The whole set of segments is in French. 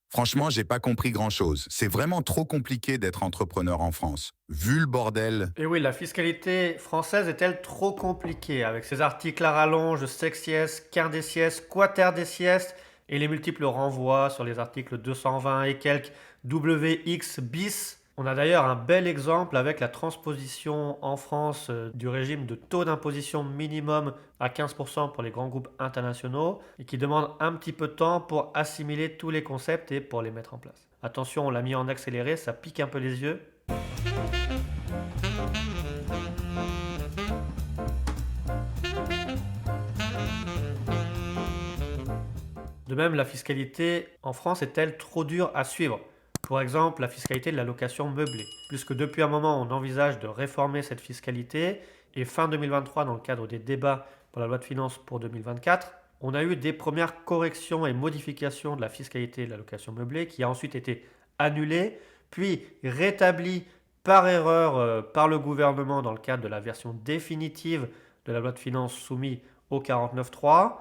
Franchement, j'ai pas compris grand-chose. C'est vraiment trop compliqué d'être entrepreneur en France. Vu le bordel, Et oui, la fiscalité française est-elle trop compliquée avec ses articles à rallonge, sexies, quindécies, quaterndécies et les multiples renvois sur les articles 220 et quelques WX bis. On a d'ailleurs un bel exemple avec la transposition en France du régime de taux d'imposition minimum à 15% pour les grands groupes internationaux et qui demande un petit peu de temps pour assimiler tous les concepts et pour les mettre en place. Attention, on l'a mis en accéléré, ça pique un peu les yeux. De même, la fiscalité en France est-elle trop dure à suivre? Pour exemple, la fiscalité de la location meublée, puisque depuis un moment on envisage de réformer cette fiscalité, et fin 2023, dans le cadre des débats pour la loi de finances pour 2024, on a eu des premières corrections et modifications de la fiscalité de la location meublée qui a ensuite été annulée, puis rétablie par erreur par le gouvernement dans le cadre de la version définitive de la loi de finances soumise au 49.3,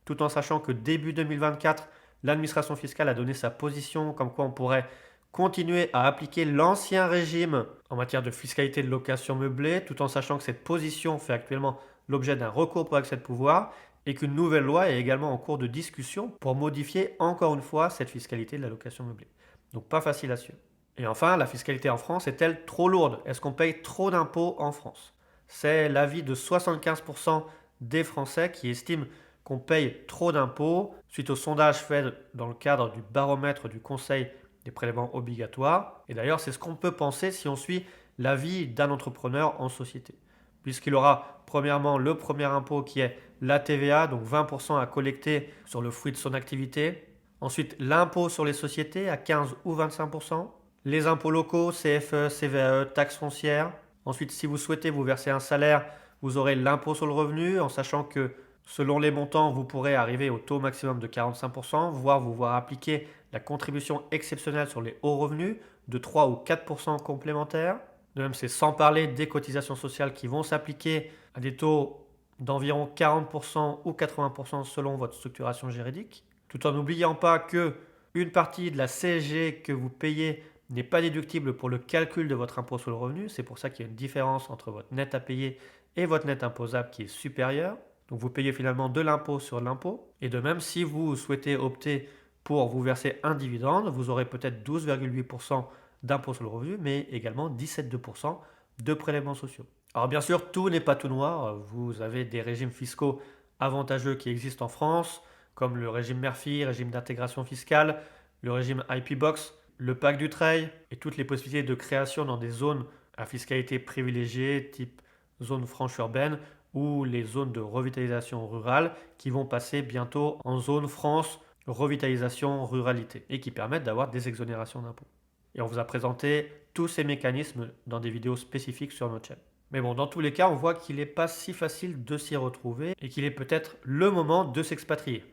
tout en sachant que début 2024, l'administration fiscale a donné sa position comme quoi on pourrait continuer à appliquer l'ancien régime en matière de fiscalité de location meublée, tout en sachant que cette position fait actuellement l'objet d'un recours pour accès de pouvoir et qu'une nouvelle loi est également en cours de discussion pour modifier encore une fois cette fiscalité de la location meublée. Donc pas facile à suivre. Et enfin, la fiscalité en France est-elle trop lourde? Est-ce qu'on paye trop d'impôts en France? C'est l'avis de 75% des Français qui estiment qu'on paye trop d'impôts suite au sondage fait dans le cadre du baromètre du Conseil des prélèvements obligatoires. Et d'ailleurs, c'est ce qu'on peut penser si on suit l'avis d'un entrepreneur en société. Puisqu'il aura premièrement le premier impôt qui est la TVA, donc 20% à collecter sur le fruit de son activité. Ensuite, l'impôt sur les sociétés à 15 ou 25%. Les impôts locaux, CFE, CVAE, taxes foncières. Ensuite, si vous souhaitez vous verser un salaire, vous aurez l'impôt sur le revenu, en sachant que selon les montants, vous pourrez arriver au taux maximum de 45%, voire vous voir appliquer la contribution exceptionnelle sur les hauts revenus de 3 ou 4% complémentaires. De même, c'est sans parler des cotisations sociales qui vont s'appliquer à des taux d'environ 40% ou 80% selon votre structuration juridique, tout en n'oubliant pas que une partie de la CSG que vous payez n'est pas déductible pour le calcul de votre impôt sur le revenu. C'est pour ça qu'il y a une différence entre votre net à payer et votre net imposable qui est supérieur. Donc vous payez finalement de l'impôt sur l'impôt. Et de même, si vous souhaitez opter pour vous verser un dividende, vous aurez peut-être 12,8% d'impôt sur le revenu, mais également 17,2% de prélèvements sociaux. Alors bien sûr, tout n'est pas tout noir. Vous avez des régimes fiscaux avantageux qui existent en France, comme le régime Murphy, régime d'intégration fiscale, le régime IP Box, le pacte Dutreil et toutes les possibilités de création dans des zones à fiscalité privilégiée, type zone franche urbaine, ou les zones de revitalisation rurale qui vont passer bientôt en zone France revitalisation ruralité et qui permettent d'avoir des exonérations d'impôts. Et on vous a présenté tous ces mécanismes dans des vidéos spécifiques sur notre chaîne. Mais bon, dans tous les cas, on voit qu'il n'est pas si facile de s'y retrouver et qu'il est peut-être le moment de s'expatrier.